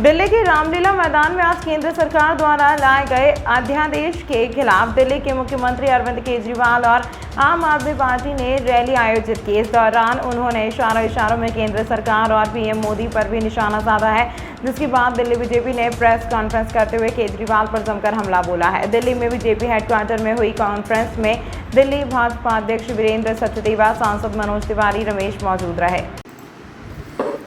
दिल्ली के रामलीला मैदान में आज केंद्र सरकार द्वारा लाए गए अध्यादेश के खिलाफ दिल्ली के मुख्यमंत्री अरविंद केजरीवाल और आम आदमी पार्टी ने रैली आयोजित की। इस दौरान उन्होंने इशारों में केंद्र सरकार और पीएम मोदी पर भी निशाना साधा है, जिसके बाद दिल्ली बीजेपी ने प्रेस कॉन्फ्रेंस करते हुए केजरीवाल पर जमकर हमला बोला है। दिल्ली में बीजेपी हेडक्वार्टर में हुई कॉन्फ्रेंस में दिल्ली भाजपा अध्यक्ष वीरेंद्र सचदेवा, सांसद मनोज तिवारी, रमेश मौजूद रहे।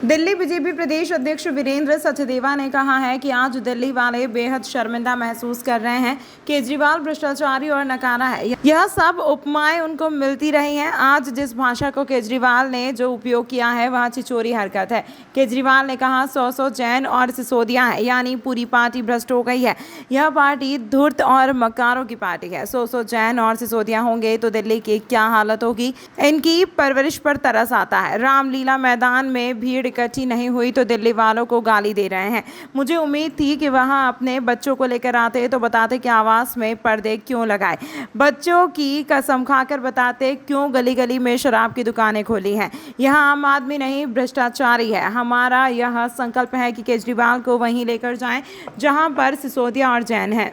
दिल्ली बीजेपी प्रदेश अध्यक्ष वीरेंद्र सचदेवा ने कहा है कि आज दिल्ली वाले बेहद शर्मिंदा महसूस कर रहे हैं। केजरीवाल भ्रष्टाचारी और नकारा है। यह सब उपमाएं उनको मिलती रही हैं। आज जिस भाषा को केजरीवाल ने जो उपयोग किया है वह छिछोरी हरकत है। केजरीवाल ने कहा 100 जैन और सिसोदिया है, यानी पूरी पार्टी भ्रष्ट हो गई है। यह पार्टी धूर्त और मक्कारों की पार्टी है। 100 जैन और सिसोदिया होंगे तो दिल्ली की क्या हालत होगी। इनकी परवरिश पर तरस आता है। रामलीला मैदान में भीड़ इकट्ठी नहीं हुई तो दिल्ली वालों को गाली दे रहे हैं। मुझे उम्मीद थी कि वहां अपने बच्चों को लेकर आते तो बताते कि आवास में पर्दे क्यों लगाए, बच्चों की कसम खाकर बताते क्यों गली गली में शराब की दुकानें खोली हैं। यहां आम आदमी नहीं भ्रष्टाचारी है। हमारा यह संकल्प है कि केजरीवाल को वहीं लेकर जाएं जहां पर सिसोदिया और जैन है।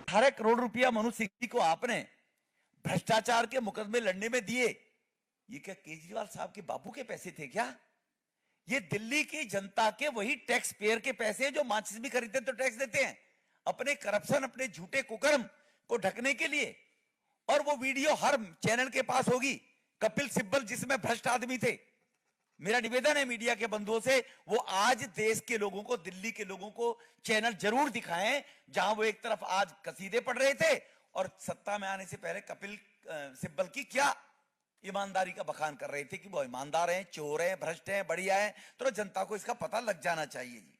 18 करोड़ रुपया मनु सिंघवी को आपने भ्रष्टाचार के मुकदमे लड़ने में दिए। ये क्या केजरीवाल साहब के बापू के पैसे थे क्या? ये दिल्ली की जनता के वही टैक्स पेयर के पैसे हैं जो माचिस भी खरीदते तो टैक्स देते हैं अपने करप्शन, अपने झूठे कुकर्म को ढकने के लिए। और वो वीडियो हर चैनल के पास होगी, कपिल सिब्बल जिसमें भ्रष्ट आदमी थे। मेरा निवेदन है मीडिया के बंधुओं से, वो आज देश के लोगों को, दिल्ली के लोगों को चैनल जरूर दिखाएं जहां वो एक तरफ आज कसीदे पढ़ रहे थे और सत्ता में आने से पहले कपिल सिब्बल की क्या ईमानदारी का बखान कर रहे थे कि वो ईमानदार हैं, चोर हैं, भ्रष्ट हैं, बढ़िया हैं। तो जनता को इसका पता लग जाना चाहिए जी।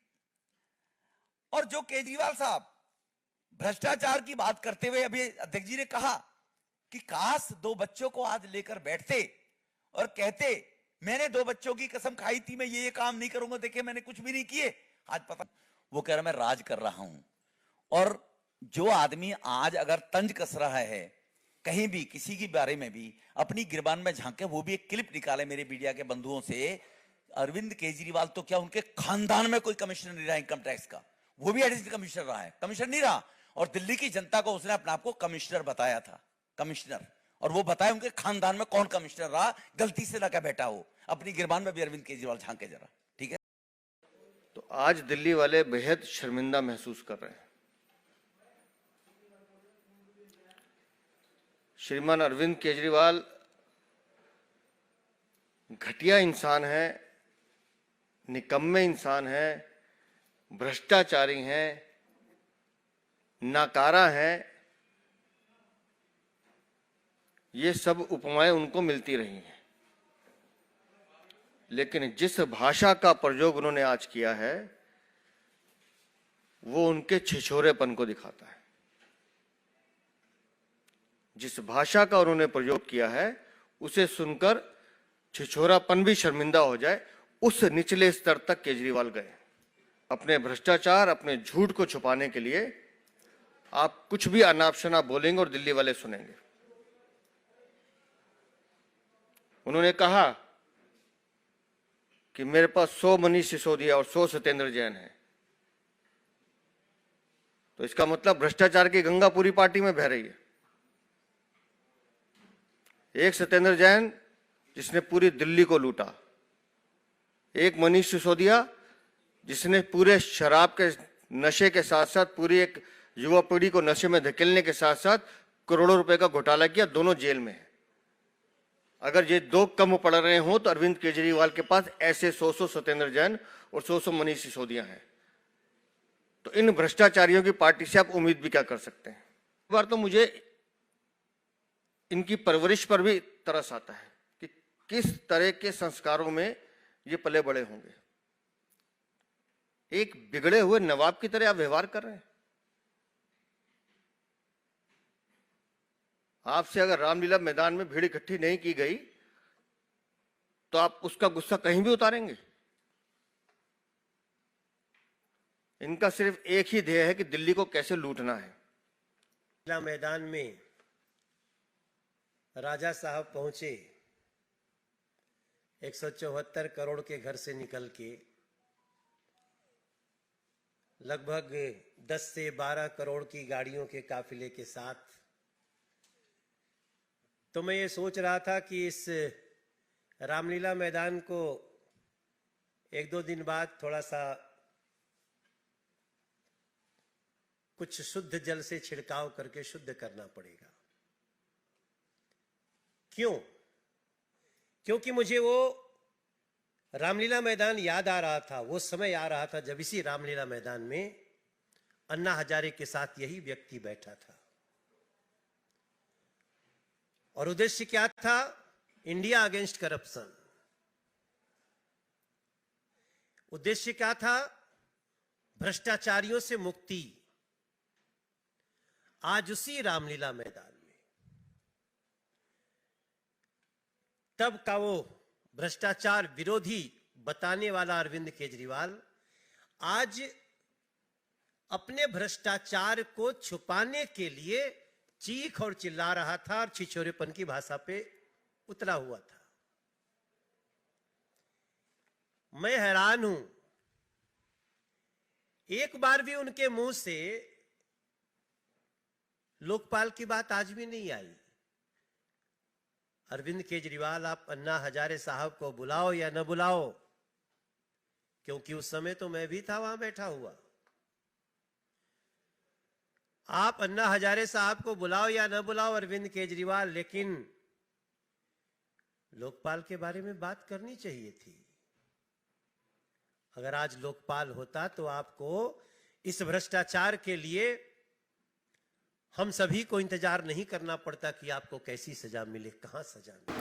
और जो केजरीवाल साहब भ्रष्टाचार की बात करते हुए अभी अध्यक्ष जी ने कहा कि काश 2 बच्चों को आज लेकर बैठते और कहते मैंने 2 बच्चों की कसम खाई थी, मैं ये काम नहीं करूंगा, देखे मैंने कुछ भी नहीं किए। आज पता वो कह रहा मैं राज कर रहा हूं। और जो आदमी आज अगर तंज कस रहा है कहीं भी किसी के बारे में भी अपनी गिरबान में झांके, वो भी एक क्लिप निकाले मेरे मीडिया के बंधुओं से। अरविंद केजरीवाल तो क्या उनके खानदान में कोई कमिश्नर नहीं रहा इनकम टैक्स का, वो भी एडिशनल कमिश्नर रहा है, कमिश्नर नहीं रहा। और दिल्ली की जनता को उसने अपने आप को कमिश्नर बताया था, कमिश्नर। और वो बताया उनके खानदान में कौन कमिश्नर रहा, गलती से ना क्या बैठा हो। अपनी गिरबान में भी अरविंद केजरीवाल झांके जरा, ठीक है। तो आज दिल्ली वाले बेहद शर्मिंदा महसूस कर रहे हैं। श्रीमान अरविंद केजरीवाल घटिया इंसान है, निकम्मे इंसान है, भ्रष्टाचारी हैं, नाकारा हैं। ये सब उपमाएं उनको मिलती रही हैं। लेकिन जिस भाषा का प्रयोग उन्होंने आज किया है वो उनके छिछोरेपन को दिखाता है। जिस भाषा का उन्होंने प्रयोग किया है उसे सुनकर छिछोरापन भी शर्मिंदा हो जाए, उस निचले स्तर तक केजरीवाल गए। अपने भ्रष्टाचार, अपने झूठ को छुपाने के लिए आप कुछ भी अनाप शनाप बोलेंगे और दिल्ली वाले सुनेंगे। उन्होंने कहा कि मेरे पास 100 मनीष सिसोदिया और 100 सत्येंद्र जैन है। तो इसका मतलब भ्रष्टाचार की गंगा पूरी पार्टी में बह रही है। एक सत्येंद्र जैन जिसने पूरी दिल्ली को लूटा, एक मनीष सिसोदिया जिसने पूरे शराब के नशे के साथ साथ पूरी एक युवा पीढ़ी को नशे में धकेलने के साथ साथ करोड़ों रुपए का घोटाला किया, दोनों जेल में है। अगर ये 2 कम पड़ रहे हो तो अरविंद केजरीवाल के पास ऐसे 100 सत्येंद्र जैन और 100 मनीष सिसोदिया हैं। तो इन भ्रष्टाचारियों की पार्टी से आप उम्मीद भी क्या कर सकते हैं। एक बार तो मुझे इनकी परवरिश पर भी तरस आता है कि किस तरह के संस्कारों में ये पले बड़े होंगे। एक बिगड़े हुए नवाब की तरह आप व्यवहार कर रहे हैं। आपसे अगर रामलीला मैदान में भीड़ इकट्ठी नहीं की गई तो आप उसका गुस्सा कहीं भी उतारेंगे। इनका सिर्फ एक ही ध्येय है कि दिल्ली को कैसे लूटना है। रामलीला मैदान में राजा साहब पहुंचे 174 करोड़ के घर से निकल के लगभग 10 से 12 करोड़ की गाड़ियों के काफिले के साथ, तो मैं ये सोच रहा था कि इस रामलीला मैदान को 1-2 दिन बाद थोड़ा सा कुछ शुद्ध जल से छिड़काव करके शुद्ध करना पड़ेगा। क्यों? क्योंकि मुझे वो रामलीला मैदान याद आ रहा था, वो समय आ रहा था जब इसी रामलीला मैदान में अन्ना हजारे के साथ यही व्यक्ति बैठा था। और उद्देश्य क्या था? India against corruption. उद्देश्य क्या था? भ्रष्टाचारियों से मुक्ति। आज उसी रामलीला मैदान में तब का वो भ्रष्टाचार विरोधी बताने वाला अरविंद केजरीवाल आज अपने भ्रष्टाचार को छुपाने के लिए चीख और चिल्ला रहा था और छिछोरेपन की भाषा पे उतरा हुआ था। मैं हैरान हूं, एक बार भी उनके मुंह से लोकपाल की बात आज भी नहीं आई। अरविंद केजरीवाल, आप अन्ना हजारे साहब को बुलाओ या न बुलाओ, क्योंकि उस समय तो मैं भी था वहां बैठा हुआ। आप अन्ना हजारे साहब को बुलाओ या न बुलाओ अरविंद केजरीवाल, लेकिन लोकपाल के बारे में बात करनी चाहिए थी। अगर आज लोकपाल होता तो आपको इस भ्रष्टाचार के लिए हम सभी को इंतजार नहीं करना पड़ता कि आपको कैसी सजा मिले, कहां सजा मिले।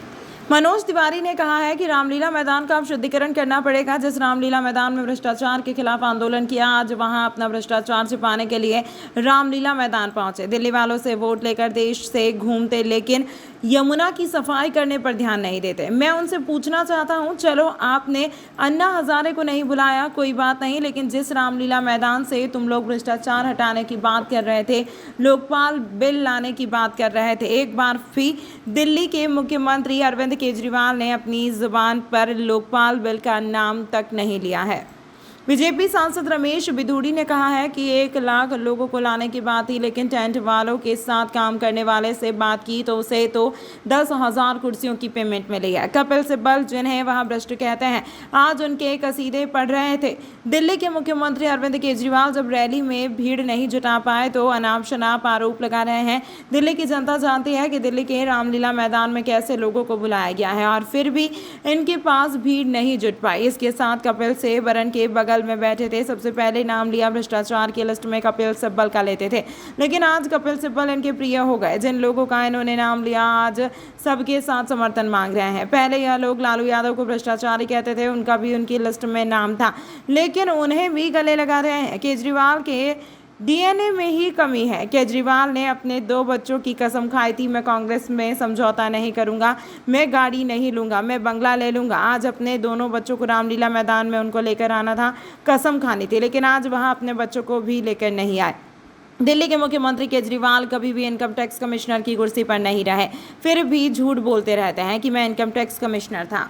मनोज तिवारी ने कहा है कि रामलीला मैदान का अब शुद्धिकरण करना पड़ेगा। जिस रामलीला मैदान में भ्रष्टाचार के खिलाफ आंदोलन किया, आज वहां अपना भ्रष्टाचार छिपाने के लिए रामलीला मैदान पहुंचे। दिल्ली वालों से वोट लेकर देश से घूमते, लेकिन यमुना की सफाई करने पर ध्यान नहीं देते। मैं उनसे पूछना चाहता हूं, चलो आपने अन्ना हजारे को नहीं बुलाया, कोई बात नहीं, लेकिन जिस रामलीला मैदान से तुम लोग भ्रष्टाचार हटाने की बात कर रहे थे, लोकपाल बिल लाने की बात कर रहे थे, एक बार फिर दिल्ली के मुख्यमंत्री अरविंद केजरीवाल ने अपनी जुबान पर लोकपाल बिल का नाम तक नहीं लिया है। बीजेपी सांसद रमेश बिधूड़ी ने कहा है कि 1 लाख लोगों को लाने की बात थी, लेकिन टेंट वालों के साथ काम करने वाले से बात की तो उसे तो 10,000 कुर्सियों की पेमेंट मिली है। कपिल सिब्बल, जिन्हें वहां भ्रष्ट कहते हैं, आज उनके कसीदे पढ़ रहे थे। दिल्ली के मुख्यमंत्री अरविंद केजरीवाल जब रैली में भीड़ नहीं जुटा पाए तो अनाप शनाप आरोप लगा रहे हैं। दिल्ली की जनता जानती है कि दिल्ली के रामलीला मैदान में कैसे लोगों को बुलाया गया है, और फिर भी इनके पास भीड़ नहीं जुट पाई। इसके साथ कपिल से बरन के बगल में बैठे थे। सबसे पहले नाम लिया भ्रष्टाचार की लिस्ट में कपिल सिब्बल का लेते थे, लेकिन आज कपिल सिब्बल इनके प्रिय हो गए। जिन लोगों का इन्होंने नाम लिया आज सबके साथ समर्थन मांग रहे हैं। पहले यह लोग लालू यादव को भ्रष्टाचारी कहते थे, उनका भी उनकी लिस्ट में नाम था, लेकिन उन्हें भी गले लगा रहे हैं। केजरीवाल के डीएनए में ही कमी है। केजरीवाल ने अपने 2 बच्चों की कसम खाई थी, मैं कांग्रेस में समझौता नहीं करूंगा, मैं गाड़ी नहीं लूंगा, मैं बंगला ले लूंगा। आज अपने दोनों बच्चों को रामलीला मैदान में उनको लेकर आना था, कसम खानी थी, लेकिन आज वहां अपने बच्चों को भी लेकर नहीं आए। दिल्ली के मुख्यमंत्री केजरीवाल कभी भी इनकम टैक्स कमिश्नर की कुर्सी पर नहीं रहे, फिर भी झूठ बोलते रहते हैं कि मैं इनकम टैक्स कमिश्नर था।